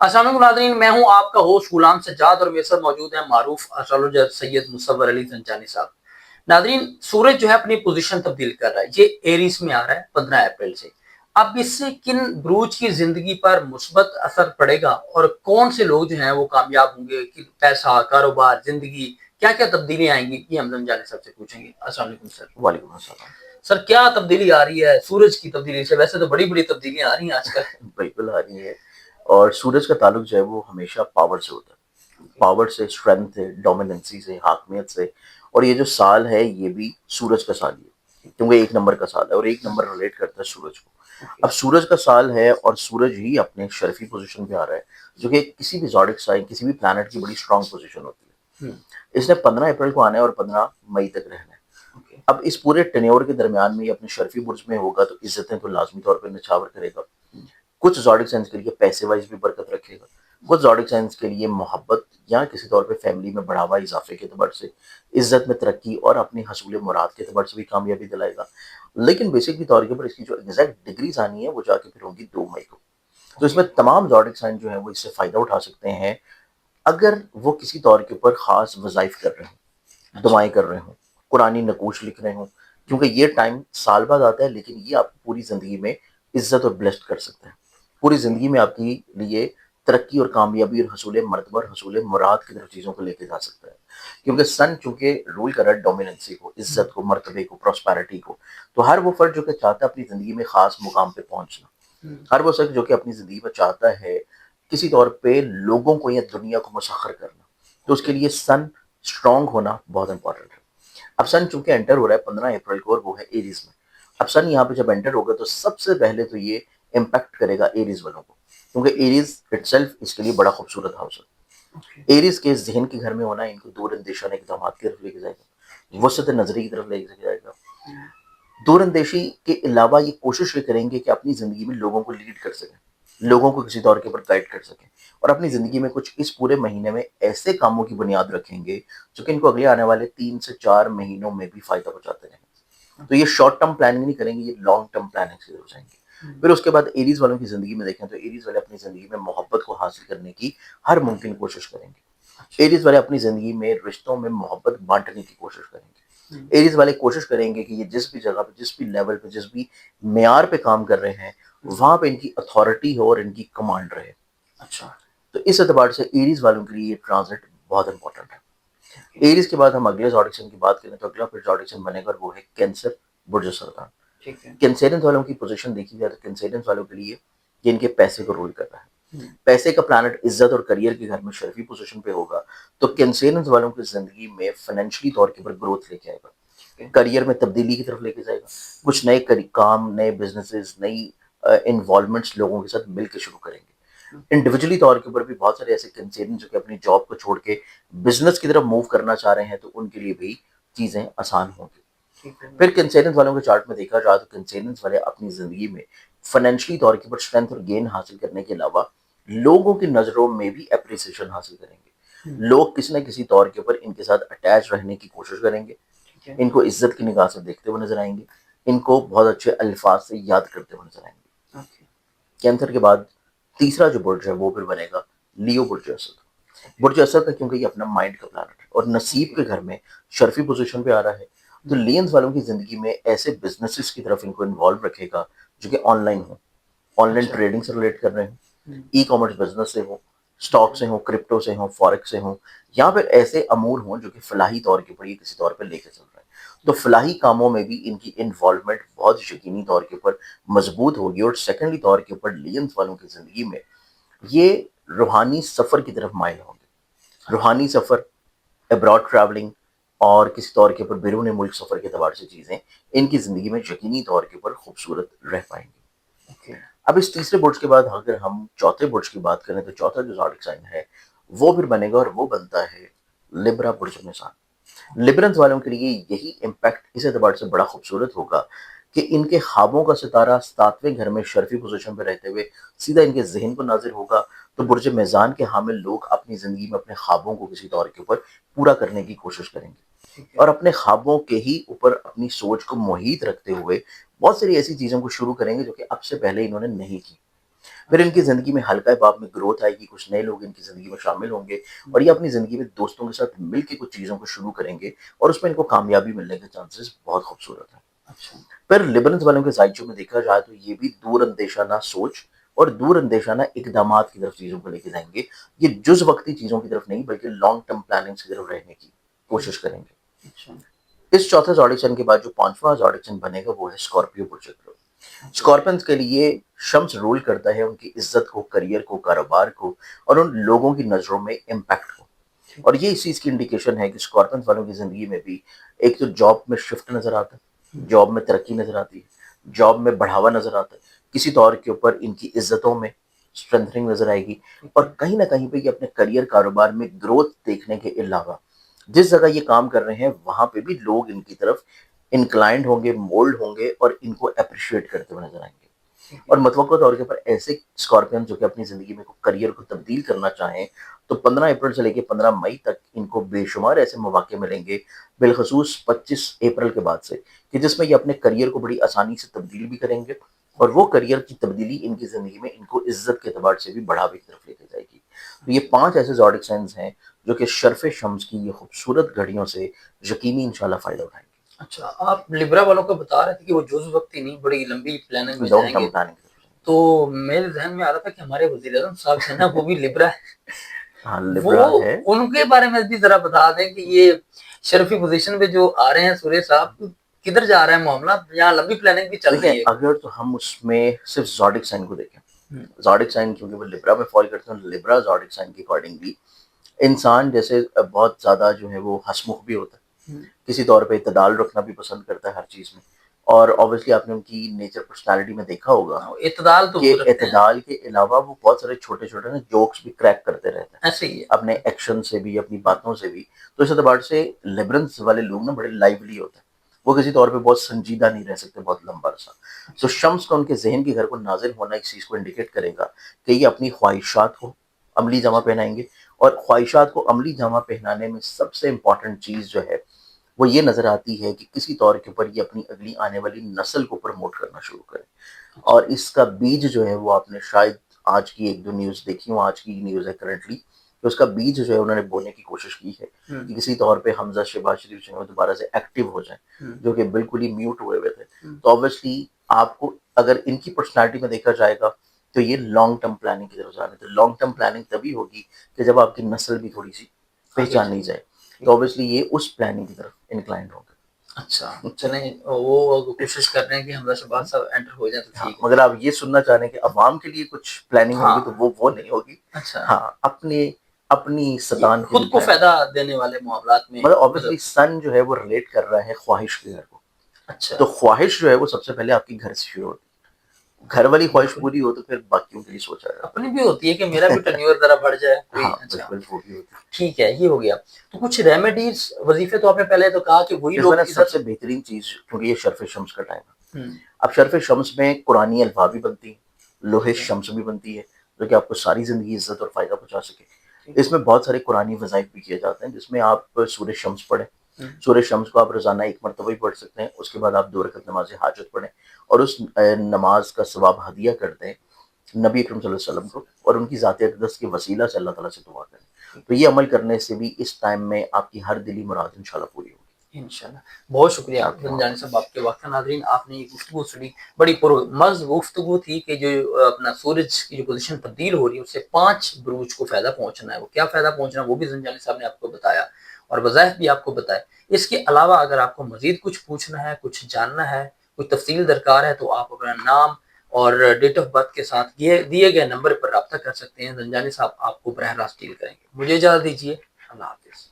अस्सलाम वालेकुम नाज़रीन, मैं हूँ आपका होस्ट गुलाम सज्जाद और मेरे साथ मौजूद हैं मारूफ एस्ट्रोलॉजर सैयद मुसव्वर अली ज़ंजानी साहब। नाज़रीन, सूरज जो है अपनी पोजीशन तब्दील कर रहा है। ये एरीज में आ रहा है 15 अप्रैल से। अब इससे किन ब्रूज की जिंदगी पर मुस्बत असर पड़ेगा और कौन से लोग जो हैं वो कामयाब होंगे कि पैसा, कारोबार, जिंदगी, क्या-क्या तब्दीलियाँ आएँगी, ये हम ज़ंजानी साहब से पूछेंगे। अस्सलाम वालेकुम सर। वालेकुम अस्सलाम। सर, क्या तब्दीली आ रही है सूरज की तब्दीली से? वैसे तो बड़ी-बड़ी तब्दीलियाँ आ रही हैं आजकल। बिल्कुल आ रही है। और सूरज का ताल्लुक जो है वो हमेशा पावर से होता है। पावर से, स्ट्रेंथ से, डोमिनेंसी से, हाकमियत से। और ये जो साल है ये भी सूरज का साल ही है, क्योंकि एक नंबर का साल है और एक नंबर रिलेट करता है सूरज को। अब सूरज का साल है और सूरज ही अपने शर्फी पोजीशन पे आ रहा है, जो कि किसी भी ज़ोडिक साइन, किसी भी प्लैनेट की बड़ी स्ट्रांग पोजीशन होती है। इसने 15 अप्रैल को आना है और 15 मई तक रहना है। अब इस पूरे टेन्योर के दरमियान में ये अपने शर्फी बुर्ज में होगा तो इज्जतें तो लाजमी तौर पर निछावर करेगा। कुछ ज़ोडिक साइंस के लिए पैसे वाइज भी बरकत रखेगा। कुछ ज़ोडिक साइंस के लिए मोहब्बत या किसी तौर पे फैमिली में बढ़ावा, इज़ाफ़े के एतबार से, इज़्ज़त में तरक्की और अपनी हसूल मुराद के एतबार से भी कामयाबी दिलाएगा। लेकिन बेसिकली तौर के ऊपर इसकी जो एग्ज़ैक्ट डिग्रीज़ आनी है वो जाके फिर होंगी 2 मई को। तो इसमें तमाम ज़ोडिक साइन जो है वो इससे फ़ायदा उठा सकते हैं, अगर वो किसी तौर के ऊपर ख़ास वज़ाइफ कर रहे हों, दुआएँ कर रहे हों, कुरानी नकूश लिख रहे हों। क्योंकि ये टाइम साल बाद आता है, लेकिन ये आपको पूरी ज़िंदगी में इज़्ज़त और ब्लेस्ड कर सकता है। पूरी ज़िंदगी में आपके लिए तरक्की और कामयाबी और हसूल मर्तबा और हसूल मुराद की तरफ चीज़ों को लेके जा सकता है। क्योंकि सन चूँकि रूल कर रहा है डोमिनेंसी को, इज़्ज़त को, मर्तबे को, प्रॉस्पेरिटी को। तो हर वो फ़र्द जो कि चाहता है अपनी ज़िंदगी में ख़ास मुकाम पे पहुँचना, हर वो शख्स जो कि अपनी ज़िंदगी में चाहता है किसी तौर पे लोगों को या दुनिया को मुसख्खर करना, तो उसके लिए सन स्ट्रॉन्ग होना बहुत इम्पोर्टेंट है। अब सन चूँकि एंटर हो रहा है 15 अप्रैल को और वो है एरीज़ में। अब सन यहाँ पे जब एंटर होगा तो सबसे पहले तो ये इम्पैक्ट करेगा एरीज़ वालों को, क्योंकि एरीज़ इटसेल्फ इसके लिए बड़ा खूबसूरत हाउस है। एरीज़ के ज़हन के घर में होना इनको दूर अंदेशाना इक़दामात की तरफ लेके जाएगा, वसत नज़री की तरफ लेके जाएगा। दूर अंदेशी के अलावा ये कोशिश ये करेंगे कि अपनी ज़िंदगी में लोगों को लीड कर सकें, लोगों को किसी तौर के ऊपर गाइड कर सकें और अपनी ज़िंदगी में कुछ इस पूरे महीने में ऐसे कामों की बुनियाद रखेंगे, जो कि इनको अगले आने वाले 3 से 4 महीनों में भी फ़ायदा पहुँचाते रहेंगे। तो ये शॉर्ट टर्म प्लानिंग नहीं करेंगे, ये लॉन्ग टर्म प्लानिंग से हो जाएँगे। फिर उसके बाद एरीज़ वालों की ज़िंदगी में देखें तो एरीज़ वाले अपनी ज़िंदगी में मोहब्बत को हासिल करने की हर मुमकिन कोशिश करेंगे। एरीज़ वाले अपनी ज़िंदगी में रिश्तों में मोहब्बत बाँटने की कोशिश करेंगे। एरीज़ वाले कोशिश करेंगे कि ये जिस भी जगह पे, जिस भी लेवल पे, जिस भी मेयार पे काम कर रहे हैं, वहाँ पे इनकी अथॉरिटी हो और इनकी कमांड रहे। अच्छा। तो इस एतबार से एरीज़ वालों के लिए ये ट्रांज़िट बहुत इम्पोर्टेंट है। एरीज़ के बाद हम अगले ज़ोडिक साइन की बात करें तो अगला फिर ज़ोडिक साइन बनेगा और वो है कैंसर, बुर्ज सरदार। ठीक है। कैंसेरियंस वालों की पोज़ीशन देखी जाए तो कैंसेरियंस वालों के लिए ये इनके पैसे को रूल कर रहा है। पैसे का प्लैनेट इज़्ज़त और करियर के घर में शर्फ़ी पोज़ीशन पे होगा, तो कैंसेरियंस वालों की ज़िंदगी में फ़ाइनेंशियली तौर के ऊपर ग्रोथ लेके आएगा। करियर में तब्दीली की तरफ लेके जाएगा। कुछ नए काम, नए बिज़नेसेस, नई इन्वॉल्वमेंट्स लोगों के साथ मिल के शुरू करेंगे। इंडिविजुअली तौर के ऊपर भी बहुत सारे ऐसे कैंसेरियंस जो कि अपनी जॉब को छोड़ के बिज़नेस की तरफ मूव करना चाह रहे हैं, तो उनके लिए भी चीज़ें आसान होंगी। फिर कैंसेरियंस वालों के चार्ट में देखा जाए तो कैंसेरियंस वाले अपनी ज़िंदगी में फाइनेंशियली तौर के ऊपर स्ट्रेंथ और गेन हासिल करने के अलावा लोगों की नज़रों में भी एप्रिसिएशन हासिल करेंगे। लोग किसी न किसी तौर के ऊपर इनके साथ अटैच रहने की कोशिश करेंगे। इनको इज़्ज़त की निगाह से देखते हुए नज़र आएँगे। इनको बहुत अच्छे अल्फाज से याद करते हुए नज़र आएँगे। कैंसर के बाद तीसरा जो बुर्ज है वो फिर बनेगा लियो बुर्ज असद। बुर्ज असद का क्योंकि ये अपना माइंड का प्लैनेट है और नसीब के घर में शर्फी पोजीशन पे आ रहा है, तो लियंस वालों की ज़िंदगी में ऐसे बिज़नेसेस की तरफ इनको इन्वॉल्व रखेगा जो कि ऑनलाइन हो, ऑनलाइन ट्रेडिंग से रिलेट कर रहे हों, ई-कॉमर्स बिज़नेस से हो, स्टॉक से हो, क्रिप्टो से हो, फॉरेक्स से हो, या फिर ऐसे अमूर हों जो कि फलाही तौर के ऊपर ये किसी तौर पे लेके चल रहा है। तो फलाही कामों में भी इनकी इन्वॉल्वमेंट बहुत यकीनी तौर के ऊपर मजबूत होगी और सेकेंडरी तौर के ऊपर लियंस वालों की ज़िंदगी में ये रूहानी सफ़र की तरफ माइल होंगे। रूहानी सफ़र, अब्रॉड ट्रैवलिंग और किसी तौर के ऊपर बैरून मुल्क सफ़र के एतबार से चीज़ें इनकी ज़िंदगी में यकीनी तौर के ऊपर खूबसूरत रह पाएँगी। अब इस तीसरे बुर्ज के बाद अगर हम चौथे बुर्ज की बात करें तो चौथा जो ज़ोडिक साइन है वो फिर बनेगा और वो बनता है लिब्रा बुर्ज निसान। लिब्रंस वालों के लिए यही इम्पैक्ट इस एतबार से बड़ा खूबसूरत होगा कि इनके ख्वाबों का सितारा 7वें घर में शर्फी पोजीशन पे रहते हुए सीधा इनके ज़हन को नाज़िर होगा, तो बुर्ज मीज़ान के हामिल लोग अपनी ज़िंदगी में अपने ख्वाबों को किसी तौर के ऊपर पूरा करने की कोशिश करेंगे और अपने ख्वाबों के ही ऊपर अपनी सोच को मुहित रखते हुए बहुत सारी ऐसी चीज़ों को शुरू करेंगे जो कि अब से पहले इन्होंने नहीं की। फिर इनकी ज़िंदगी में हल्का बाब में ग्रोथ आएगी, कुछ नए लोग इनकी ज़िंदगी में शामिल होंगे और ये अपनी ज़िंदगी में दोस्तों के साथ मिल के कुछ चीज़ों को शुरू करेंगे और उसमें इनको कामयाबी मिलने के चांसेस बहुत खूबसूरत हैं। अच्छा। पर लिबरल्स वालों के ज़ायचे में देखा जाए तो ये भी दूरअंदेशाना सोच और दूरअंदेशाना इक़दामात की तरफ चीज़ों को लेके जाएँगे। ये जुज़ वक़्ती चीज़ों की तरफ नहीं बल्कि लॉन्ग टर्म प्लानिंग्स की तरफ रहने की कोशिश करेंगे। अच्छा। इस चौथे ज़ोडिएक साइन के बाद जो 5वां ज़ोडिएक साइन बनेगा वो है स्कॉर्पियो प्रोजेक्टर। स्कॉर्पियंस के लिए शम्स रूल करता है उनकी इज़्ज़त को, करियर को, कारोबार को और उन लोगों की नज़रों में इम्पैक्ट को। और ये इस चीज़ की इंडिकेशन है कि स्कॉर्पियंस वालों की ज़िंदगी में भी एक तो जॉब में शिफ्ट नज़र आता है, जॉब में तरक्की नज़र आती है, जॉब में बढ़ावा नज़र आता है, किसी तौर के ऊपर इनकी इज़्ज़तों में स्ट्रेंथनिंग नज़र आएगी और कहीं न कहीं पे ये अपने करियर कारोबार में ग्रोथ देखने के अलावा जिस जगह ये काम कर रहे हैं वहाँ पे भी लोग इनकी तरफ इंक्लाइंड होंगे, मोल्ड होंगे और इनको एप्रिशिएट करते हुए नज़र आएँगे। और मतवक़्क़ा तौर के ऊपर ऐसे स्कॉर्पियन जो कि अपनी ज़िंदगी में करियर को तब्दील करना चाहें, तो 15 अप्रैल से लेके 15 मई तक इनको बेशुमार ऐसे मौके मिलेंगे, बिलख़ुसूस 25 अप्रैल के बाद से, कि जिसमें ये अपने करियर को बड़ी आसानी से तब्दील भी करेंगे और वो करियर की तब्दीली इनकी ज़िंदगी में इनको इज़्ज़त के एतबार से भी बढ़ावे की तरफ लेके जाएगी। तो ये 5 ऐसे ज़ोडिएक साइन्स हैं, जो कि शर्फ़ शम्स की ये खूबसूरत घड़ियों से यकीनी इंशाअल्लाह फ़ायदा उठाएँगे। अच्छा, आप लिब्रा वालों को बता रहे थे कि वो जुज़ वक़्ती नहीं, बड़ी लंबी प्लानिंग में लॉन्ग टर्म जाएँगे। प्लानिंग की तरफ जाएँगे। तो मेरे ज़हन में आ रहा था कि हमारे वज़ीर-ए-आज़म साहब जो है ना, वो भी लिब्रा है। हाँ, वो लिब्रा है। उनके बारे में भी ज़रा बता दें कि ये शर्फ़ी पोज़ीशन पे जो आ रहे हैं सूर्य साहब, किधर जा रहा है मामला? यहाँ लंबी प्लानिंग भी चल देखिए, रही है। अगर तो हम उसमें सिर्फ़ ज़ोडिएक साइन को देखें, हुँ, ज़ोडिएक साइन क्योंकि वो लिब्रा में फ़ॉल करते हैं, लिब्रा ज़ोडिएक साइन के अकॉर्डिंगली इंसान जैसे बहुत ज़्यादा जो है वो हँसमुख भी होता है। हुँ, किसी तौर पे इत्तेदाल रखना भी पसंद करता है हर चीज़ में और ऑब्वियसली आपने उनकी नेचर पर्सनैलिटी में देखा होगा हाँ, इत्तेदाल तो कि वो रखते हैं, इत्तेदाल के अलावा वो बहुत सारे छोटे-छोटे ना जोक्स भी क्रैक करते रहते हैं, ऐसे ही है। अपने एक्शन से भी, अपनी बातों से भी। तो इस एतबार से लिबरल्स वाले लोग ना बड़े लाइवली होते हैं। वो किसी तौर पे बहुत संजीदा नहीं रह सकते बहुत लंबा अरसा। तो शम्स का उनके ज़हन के घर को नाज़िल होना इस चीज़ को इंडिकेट करेगा कि ये अपनी ख्वाहिशात को अमली जामा पहनाएँगे और ख्वाहिशात को अमली जामा पहनाने में सबसे इम्पोर्टेंट चीज़ जो है वो ये नज़र आती है कि किसी तौर के ऊपर ये अपनी अगली आने वाली नस्ल को प्रमोट करना शुरू करें। और इसका बीज जो है वो आपने शायद आज की 1-2 न्यूज़ देखी हो, आज की न्यूज़ है करंटली, कि उसका बीज जो है उन्होंने बोने की कोशिश की है हुँ, कि किसी तौर पे हमज़ा शहबाज शरीफ जो है वो दोबारा से एक्टिव हो जाएँ, हुँ, जो कि बिल्कुल ही म्यूट हुए हुए थे। हुँ, तो ऑब्वियसली आपको अगर इनकी पर्सनैलिटी में देखा जाएगा, तो ये लॉन्ग टर्म प्लानिंग की तरफ जा रहे हैं। तो लॉन्ग टर्म प्लानिंग तभी होगी कि जब आपकी नस्ल भी थोड़ी-सी आगे पहचानी चल जाए। तो ऑब्वियसली ये उस प्लानिंग की तरफ इंक्लाइंड होंगे। अच्छा, चलें वो कोशिश कर रहे हैं कि हमज़ा शहबाज साहब एंटर हो जाएँ तो हाँ, ठीक है। मगर आप ये सुनना चाह रहे हैं कि अवाम के लिए कुछ प्लानिंग होगी तो हाँ, वो नहीं होगी। अच्छा, हाँ, अपने अपनी ये सतान के लिए खुद को प्लानिंग फ़ायदा देने वाले मामलात में मतलब मदद ऑब्वियसली सन जो है वो रिलेट कर रहा है ख्वाहिश के घर को। अच्छा, तो ख्वाहिश जो है वो सबसे पहले आपके घर से शुरू होती है। घर वाली ख्वाहिश बिल्कुल। पूरी हो तो फिर बाकियों के लिए सोचा अपनी भी होती है कि मेरा भी जाता है। टर्नओवर ज़रा बढ़ जाए कोई हाँ, अच्छा, बिल्कुल वो भी होती है। ठीक है, ये हो गया। तो कुछ रेमेडीज़ वज़ीफ़े तो आपने पहले तो कहा कि वही इसमें ना लोग इधर सबसे बेहतरीन चीज़ क्योंकि ये शर्फ़ शम्स का टाइम है। हुँ, अब शर्फ़ शम्स में कुरानी अल्फ़ा भी बनती है, लोहे ठीक है, शम्स भी बनती है, जो कि आपको सारी ज़िंदगी इज़्ज़त और फ़ायदा पहुँचा ठीक सके। है। इसमें बहुत सारे कुरानी वज़ाइफ़ भी किए जाते हैं जिसमें आप सूरह शम्स पढ़ें। हुँ, सूरह शम्स को आप रोज़ाना 1 मरतबा ही पढ़ सकते हैं, उसके बाद आप 2 रकअत नमाज़ हाजत पढ़ें और उस नमाज़ का सवाब हदिया कर दें नबी अकरम सल्लल्लाहु अलैहि वसल्लम को और उनकी ज़ात अक़दस के वसीला से अल्लाह ताला से दुआ करें। तो ये अमल करने से भी इस टाइम में आपकी हर दिली मुराद इंशाअल्लाह पूरी होगी। इंशाल्लाह। बहुत शुक्रिया आपकी रमज़ान मोहब्बत। साहब आपके वक़्त नाज़रीन आपने ये गुफ्तगू सुनी, बड़ी पुरमज़्ज़ गुफ्तगू थी कि जो अपना सूरज की जो पोज़ीशन तब्दील हो रही है उससे 5 बुरूज को फ़ायदा पहुँचना है, वो क्या फ़ायदा पहुँचना है वो भी ज़ंजानी साहब ने आपको बताया और वज़ाइफ भी आपको बताए। इसके अलावा अगर आपको मज़ीद कुछ पूछना है, कुछ जानना है, कोई तफ़सील दरकार है तो आप अपना नाम और डेट ऑफ बर्थ के साथ ये दिए गए नंबर पर राब्ता कर सकते हैं। ज़ंजानी साहब आपको बरह रास्त डील करेंगे। मुझे इजाज़त दीजिए। अल्लाह हाफ़िज़।